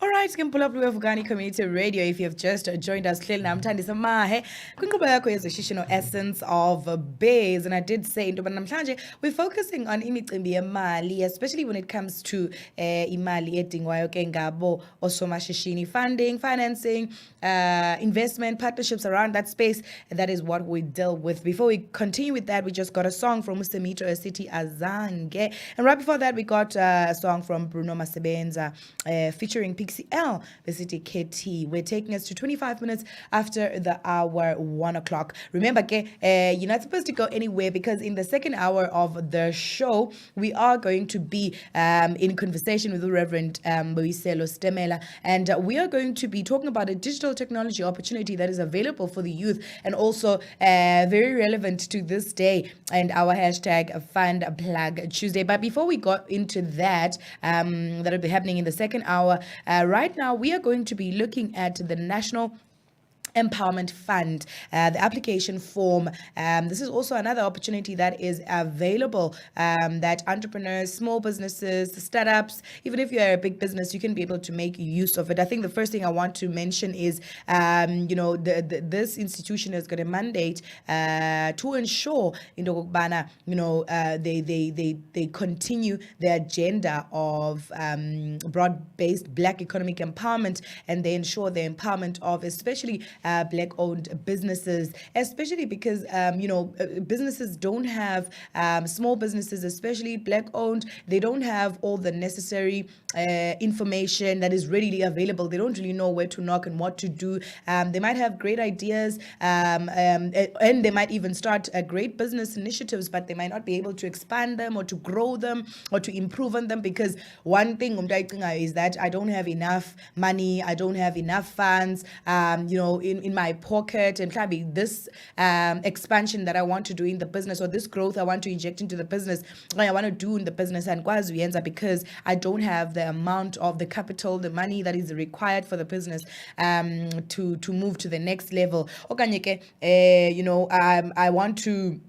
All right, can pull up with Afghani Community Radio. If you have just joined us, clearly I'm Thandisa Mahe. Kwinqubo yakho yezoshishino Essence of Biz, and I did say into namhlanje we're focusing on imicimbi yemali, especially when it comes to imali edingwayo ke ngabo osomashishini, funding, financing, investment, partnerships around that space. That is what we deal with. Before we continue with that, we just got a song from Mr. Mito City Azange, and right before that we got a song from Bruno Masebenza featuring Pixie L, the City KT. We're taking us to 25 minutes after the hour 1 o'clock. Remember, you're not supposed to go anywhere because in the second hour of the show, we are going to be in conversation with the Reverend Boiselo Stemela, and we are going to be talking about a digital technology opportunity that is available for the youth and also very relevant to this day and our hashtag Fund Plug Tuesday. But before we got into that, that'll be happening in the second hour. Right now, we are going to be looking at the National Empowerment Fund, the application form. This is also another opportunity that is available that entrepreneurs, small businesses, startups, even if you're a big business, you can be able to make use of it. I think the first thing I want to mention is, this institution has got a mandate to ensure, they continue the agenda of broad-based Black economic empowerment, and they ensure the empowerment of especially Black-owned businesses, especially because, businesses don't have, small businesses, especially Black-owned, they don't have all the necessary information that is readily available. They don't really know where to knock and what to do. They might have great ideas, and they might even start great business initiatives, but they might not be able to expand them or to grow them or to improve on them because one thing is that I don't have enough money, I don't have enough funds, in my pocket, and maybe this expansion that I want to do in the business or this growth I want to inject into the business, I want to do in the business, and because I don't have the amount of the capital, the money that is required for the business to move to the next level. I want to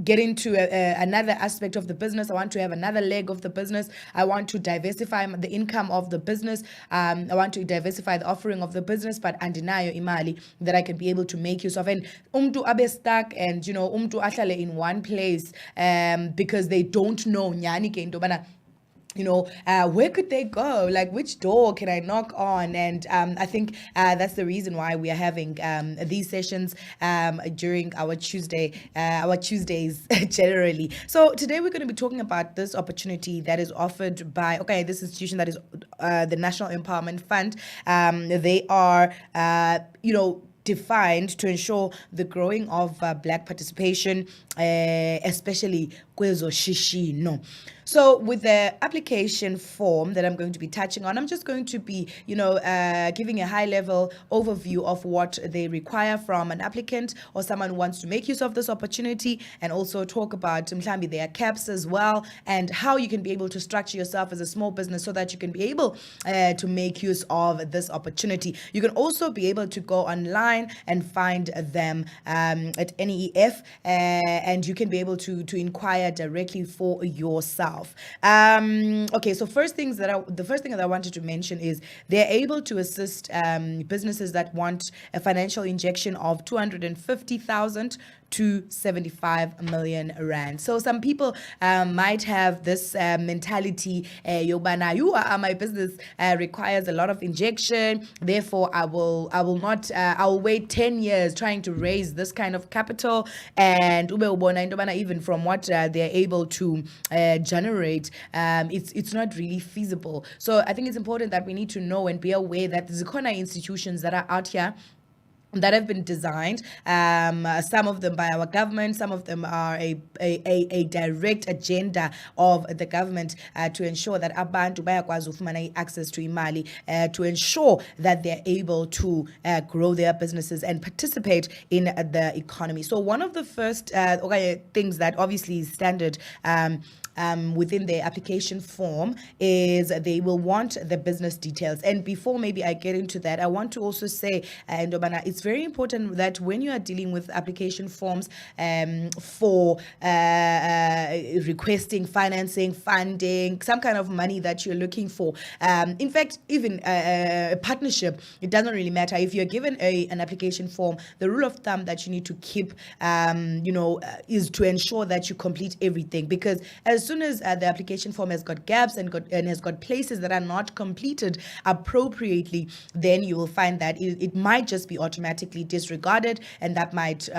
get into another aspect of the business. I want to have another leg of the business. I want to diversify the income of the business. I want to diversify the offering of the business, but undeniable imali that I can be able to make use of. And abe stuck and ahlale in one place because they don't know nyani ke into bana, where could they go? Like, which door can I knock on? And I think that's the reason why we are having these sessions during our Tuesdays generally. So today we're going to be talking about this opportunity that is offered by, this institution that is the National Empowerment Fund. They are, defined to ensure the growing of Black participation, especially kwezo shishino. So with the application form that I'm going to be touching on, I'm just going to be, giving a high-level overview of what they require from an applicant or someone who wants to make use of this opportunity, and also talk about mhlambi their caps as well, and how you can be able to structure yourself as a small business so that you can be able to make use of this opportunity. You can also be able to go online and find them at NEF, and you can be able to inquire directly for yourself. So the first thing that I wanted to mention is they're able to assist businesses that want a financial injection of 250,000 to 75 million rand. So some people might have this mentality, my business requires a lot of injection, therefore I will wait 10 years trying to raise this kind of capital, and even from what they're able to generate, it's not really feasible. So I think it's important that we need to know and be aware that there's institutions that are out here that have been designed, some of them by our government, some of them are a direct agenda of the government to ensure that abantu bayakwazi ukufumana access to imali, to ensure that they're able to grow their businesses and participate in the economy. So one of the first things that obviously is standard within their application form is they will want the business details. And before maybe I get into that, I want to also say, Ndobana, it's very important that when you are dealing with application forms for requesting financing, funding, some kind of money that you're looking for. In fact, even a partnership, it doesn't really matter. If you're given an application form, the rule of thumb that you need to keep, is to ensure that you complete everything. Because as soon as the application form has got gaps and has got places that are not completed appropriately, then you will find that it might just be automatically disregarded, and that might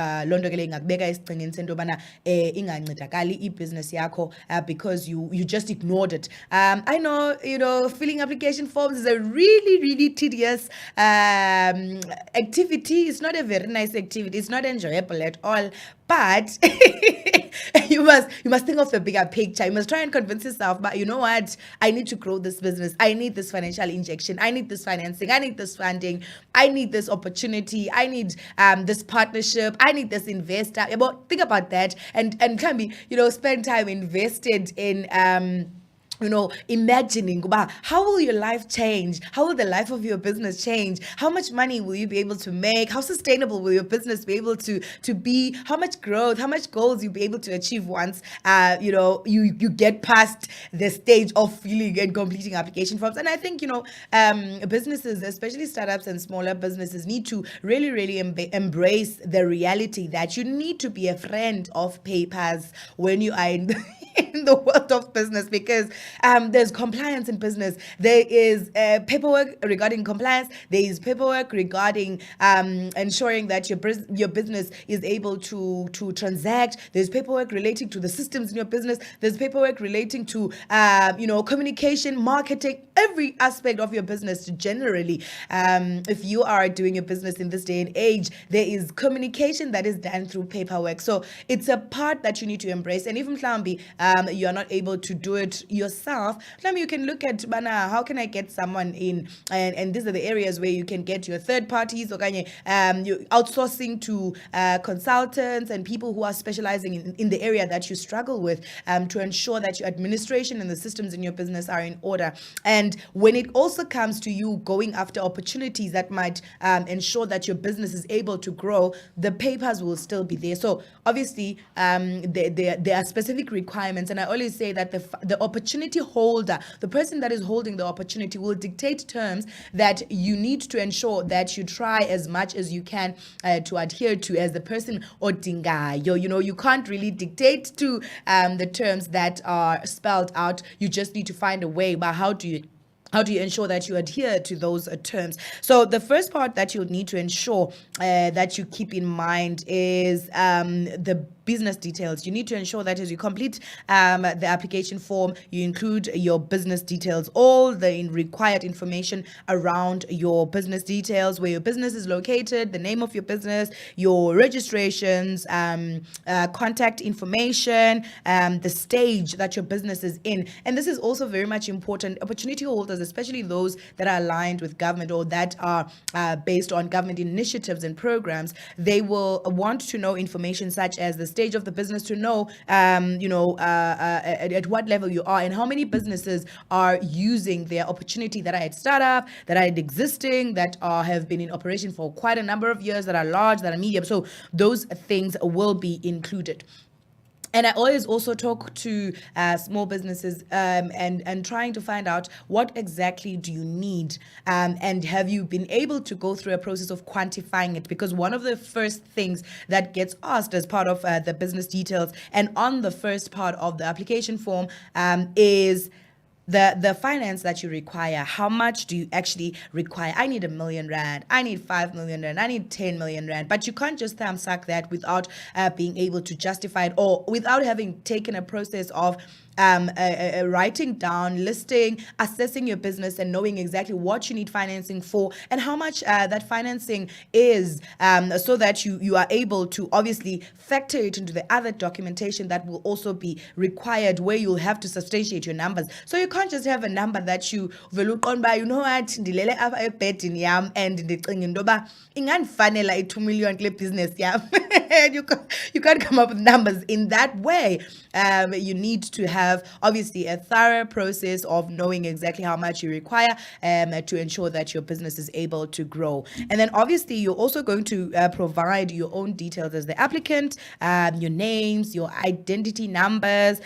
business yakho because you just ignored it. I know, filling application forms is a really, really tedious activity. It's not a very nice activity. It's not enjoyable at all. But you must think of the bigger picture. You must try and convince yourself, but you know what? I need to grow this business. I need this financial injection. I need this financing. I need this funding. I need this opportunity. I need this partnership. I need this investor. Think about that and can be, spend time invested in imagining how will your life change? How will the life of your business change? How much money will you be able to make? How sustainable will your business be able to be? How much growth, how much goals you'll be able to achieve once you get past the stage of filling and completing application forms. And I think businesses, especially startups and smaller businesses, need to really, really embrace the reality that you need to be a friend of papers when you are in the world of business, because there's compliance in business. There is paperwork regarding compliance. There is paperwork regarding ensuring that your business is able to transact. There's paperwork relating to the systems in your business. There's paperwork relating to communication, marketing, every aspect of your business generally. If you are doing your business in this day and age, there is communication that is done through paperwork. So it's a part that you need to embrace. And even Mhlambi, you're not able to do it yourself, you can look at how can I get someone in, and these are the areas where you can get your third parties, or you're outsourcing to consultants and people who are specializing in the area that you struggle with, to ensure that your administration and the systems in your business are in order. And when it also comes to you going after opportunities that might ensure that your business is able to grow, the papers will still be there. So obviously there are specific requirements, and I always say that the opportunity holder, the person that is holding the opportunity, will dictate terms that you need to ensure that you try as much as you can to adhere to as the person odingayo. You can't really dictate to the terms that are spelled out. You just need to find a way. But how do you ensure that you adhere to those terms? So the first part that you'll need to ensure that you keep in mind is the business details. You need to ensure that as you complete the application form, you include your business details, all the required information around your business details, where your business is located, the name of your business, your registrations, contact information, the stage that your business is in. And this is also very much important. Opportunity holders, especially those that are aligned with government or that are based on government initiatives and programs, they will want to know information such as the stage of the business, to know at what level you are and how many businesses are using their opportunity that are at startup, that are at existing, that have been in operation for quite a number of years, that are large, that are medium. So those things will be included. And I always also talk to small businesses and trying to find out what exactly do you need, and have you been able to go through a process of quantifying it? Because one of the first things that gets asked as part of the business details and on the first part of the application form is the finance that you require. How much do you actually require? I need R1 million. I need 5 million rand. I need 10 million rand. But you can't just suck that without being able to justify it, or without having taken a process of writing down, listing, assessing your business, and knowing exactly what you need financing for and how much that financing is, so that you are able to obviously factor it into the other documentation that will also be required, where you'll have to substantiate your numbers. So you can't just have a number that you vele uqonda uba, you know what, ndilele apha ebhedini yam and ndicinga into yoba ingandifanela i-2 million kule business yam. You can't come up with numbers in that way. You need to have obviously a thorough process of knowing exactly how much you require to ensure that your business is able to grow. And then obviously you're also going to provide your own details as the applicant, your names, your identity numbers,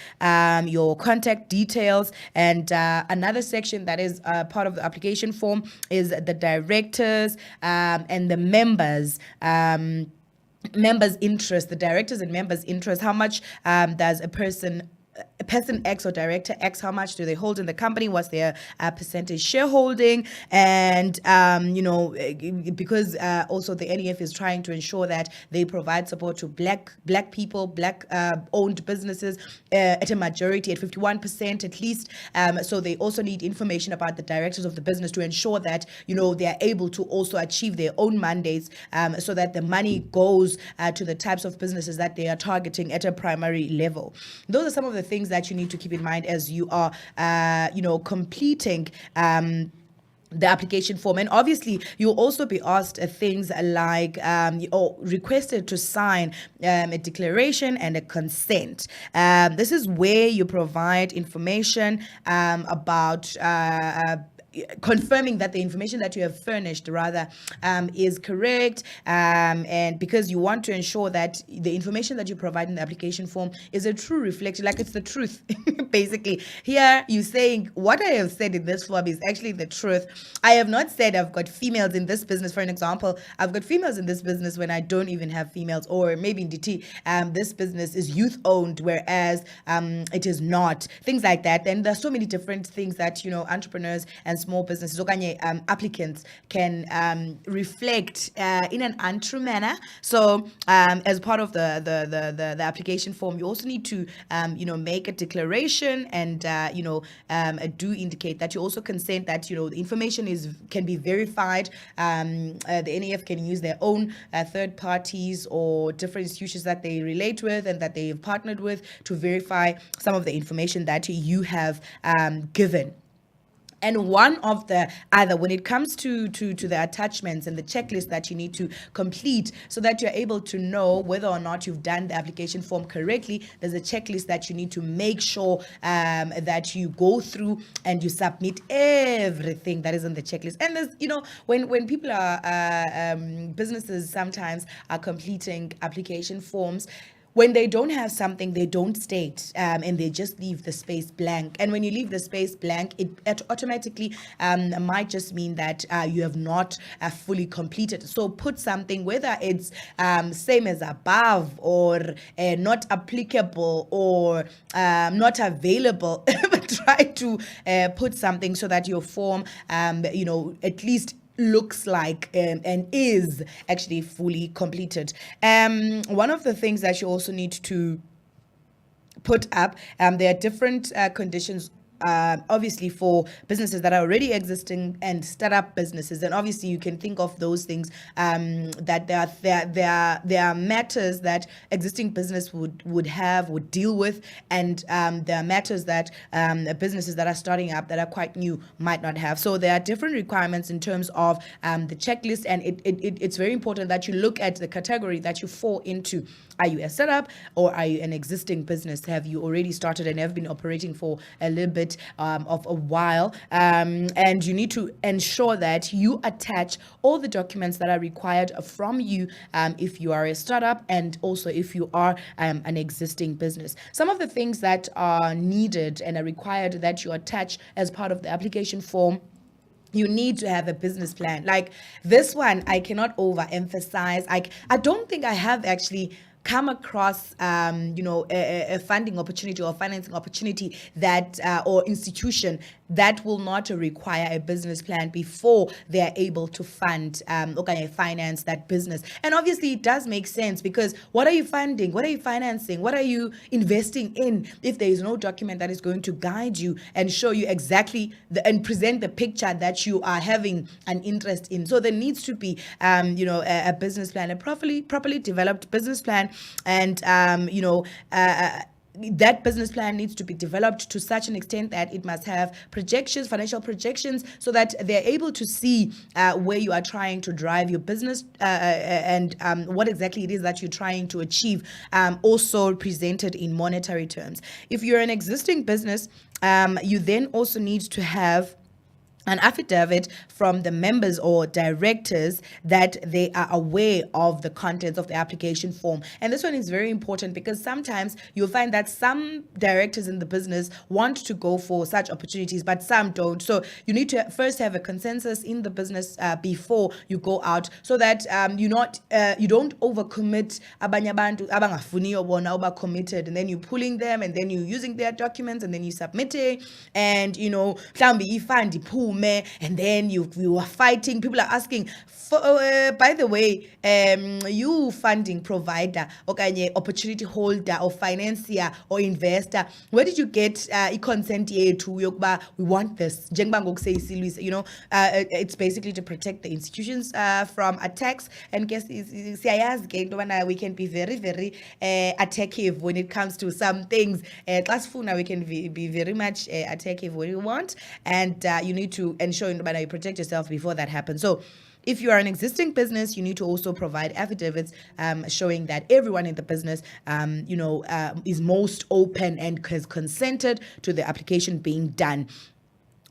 your contact details, and another section that is part of the application form is the directors and the members. Members' interest, the directors and members' interest. How much does a person X or director X, how much do they hold in the company? What's their percentage shareholding? And, because also the NEF is trying to ensure that they provide support to black people, black owned businesses at a majority, at 51% at least. So they also need information about the directors of the business to ensure that, they are able to also achieve their own mandates so that the money goes to the types of businesses that they are targeting at a primary level. Those are some of the things that you need to keep in mind as you are, completing the application form. And obviously you'll also be asked things like or requested to sign a declaration and a consent. This is where you provide information about confirming that the information that you have furnished is correct, and because you want to ensure that the information that you provide in the application form is a true reflection, like it's the truth. Basically here you're saying what I have said in this form is actually the truth. I have not said I've got females in this business. For an example, I've got females in this business when I don't even have females, or maybe in DT this business is youth owned whereas it is not, things like that. And there's so many different things that entrepreneurs and small businesses applicants can reflect in an untrue manner. So as part of the application form, you also need to make a declaration and do indicate that you also consent that the information can be verified. The NEF can use their own third parties or different institutions that they relate with and that they've partnered with to verify some of the information that you have given. And one of the other, when it comes to the attachments and the checklist that you need to complete so that you're able to know whether or not you've done the application form correctly, there's a checklist that you need to make sure that you go through and you submit everything that is on the checklist. And there's, when people are, businesses sometimes are completing application forms, when they don't have something, they don't state, and they just leave the space blank. And when you leave the space blank, it automatically might just mean that you have not fully completed. So put something, whether it's same as above or not applicable or not available, but try to put something so that your form, at least looks like and is actually fully completed. One of the things that you also need to put up, there are different conditions obviously for businesses that are already existing and startup businesses. And obviously you can think of those things that there are matters that existing business would deal with, and there are matters that businesses that are starting up that are quite new might not have. So there are different requirements in terms of the checklist, and it's very important that you look at the category that you fall into. Are you a startup or are you an existing business? Have you already started and have been operating for a little bit of a while? And you need to ensure that you attach all the documents that are required from you if you are a startup, and also if you are an existing business. Some of the things that are needed and are required that you attach as part of the application form: you need to have a business plan. Like this one, I cannot overemphasize. I don't think I have actually come across a funding opportunity or financing opportunity that or institution that will not require a business plan before they are able to fund finance that business. And obviously it does make sense, because what are you funding? What are you financing? What are you investing in if there is no document that is going to guide you and show you exactly and present the picture that you are having an interest in? So there needs to be a business plan, a properly developed business plan, and that business plan needs to be developed to such an extent that it must have projections, financial projections, so that they're able to see where you are trying to drive your business and what exactly it is that you're trying to achieve, also presented in monetary terms. If you're an existing business, you then also need to have an affidavit from the members or directors that they are aware of the contents of the application form. And this one is very important because sometimes you'll find that some directors in the business want to go for such opportunities, but some don't. So you need to first have a consensus in the business before you go out, so that you don't overcommit abanye abantu abangafuniyo bona uba committed, and then you're pulling them and then you're using their documents and then you submitting, and mhlawumbi ifund iphume, and then you are fighting. People are asking for, by the way, you funding provider okanye opportunity holder or financier or investor, where did you get consent yethu yokuba we want this? Njengoba ngokuseyisilwisa, it's basically to protect the institutions from attacks. And guess siyayazi ke into yobana we can be very, very attackive when it comes to some things. Xa sifuna we can be very much attackive when you want, and you need to ensure into yobana you protect yourself before that happens. So if you are an existing business, you need to also provide affidavits showing that everyone in the business, is most open and has consented to the application being done.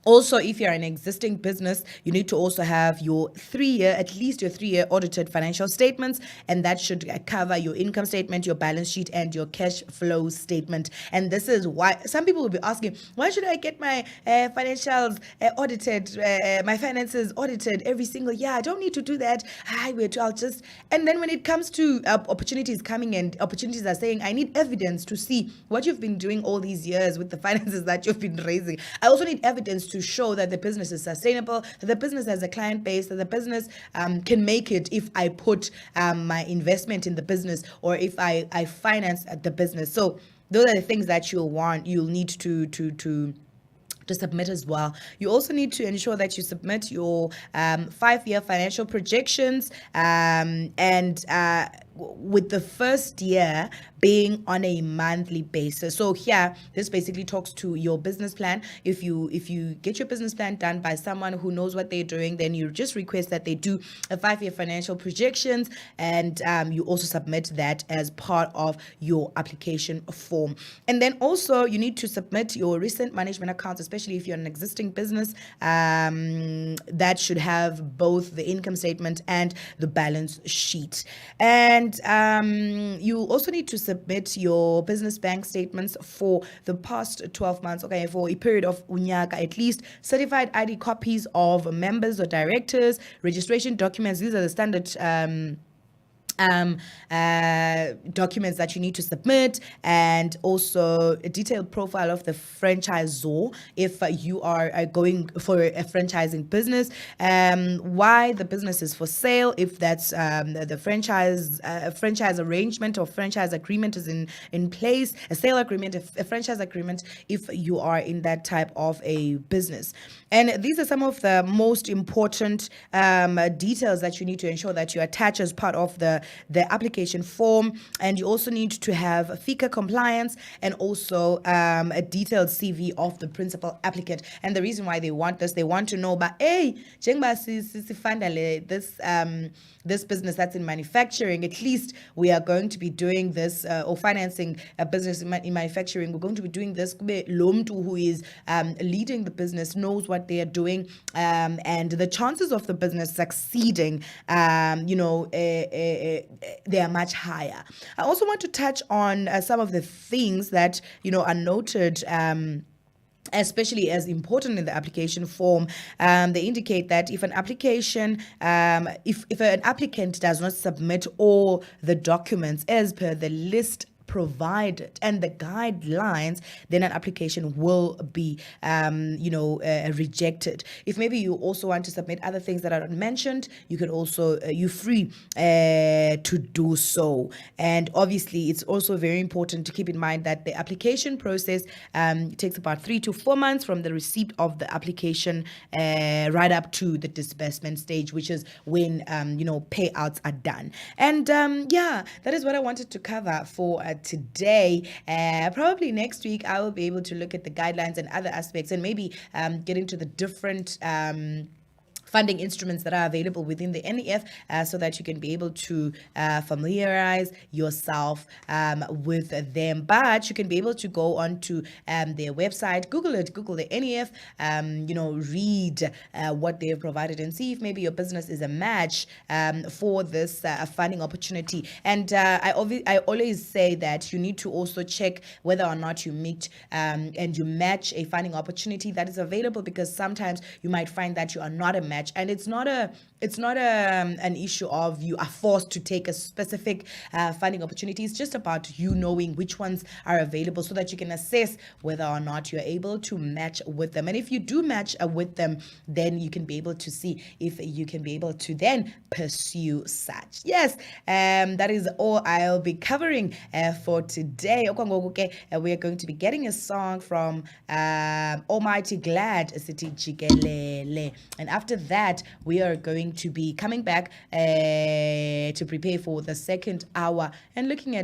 Also, if you're an existing business, you need to also have at least your 3-year audited financial statements, and that should cover your income statement, your balance sheet, and your cash flow statement. And this is why some people will be asking, why should I get my financials audited, my finances audited every single year? I don't need to do that. I'll just... And then when it comes to opportunities coming, and opportunities are saying, I need evidence to see what you've been doing all these years with the finances that you've been raising. I also need evidence to show that the business is sustainable, that the business has a client base, that the business can make it if I put my investment in the business, or if I finance the business. So those are the things that you'll need to submit as well. You also need to ensure that you submit your 5-year financial projections, and with the first year being on a monthly basis. So here, this basically talks to your business plan. If you get your business plan done by someone who knows what they're doing, then you just request that they do a 5-year financial projections, and you also submit that as part of your application form. And then also you need to submit your recent management accounts, especially if you're an existing business, that should have both the income statement and the balance sheet. And you also need to submit your business bank statements for the past 12 months, okay, for a period of unyaka, at least certified ID copies of members or directors, registration documents. These are the standard documents that you need to submit, and also a detailed profile of the franchisor if you are going for a franchising business, why the business is for sale, if that's the franchise arrangement or franchise agreement is in place, a sale agreement, a franchise agreement, if you are in that type of a business. And these are some of the most important details that you need to ensure that you attach as part of the application form. And you also need to have FICA compliance, and also a detailed CV of the principal applicant. And the reason why they want this, they want to know, but hey, this business that's in manufacturing, at least we are going to be doing this, or financing a business in manufacturing, we're going to be doing this. Lo mntu who is leading the business knows what they are doing, and the chances of the business succeeding, they are much higher. I also want to touch on some of the things that are noted, especially as important in the application form. They indicate that if an application, if an applicant does not submit all the documents as per the list provided and the guidelines, then an application will be rejected. If maybe you also want to submit other things that are not mentioned, you can also you're free to do so. And obviously it's also very important to keep in mind that the application process takes about 3 to 4 months from the receipt of the application right up to the disbursement stage, which is when payouts are done. And that is what I wanted to cover for today. Probably next week, I will be able to look at the guidelines and other aspects and maybe get into the different funding instruments that are available within the NEF so that you can be able to familiarize yourself with them. But you can be able to go onto their website, Google it, Google the NEF, read what they have provided and see if maybe your business is a match for this funding opportunity. And I always say that you need to also check whether or not you meet and you match a funding opportunity that is available, because sometimes you might find that you are not a match, and it's not an issue of you are forced to take a specific funding opportunity. It's just about you knowing which ones are available so that you can assess whether or not you're able to match with them. And if you do match with them, then you can be able to see if you can be able to then pursue such. Yes, that is all I'll be covering for today. We are going to be getting a song from Almighty Glad City Jikelele, and after that we are going to be coming back to prepare for the second hour and looking at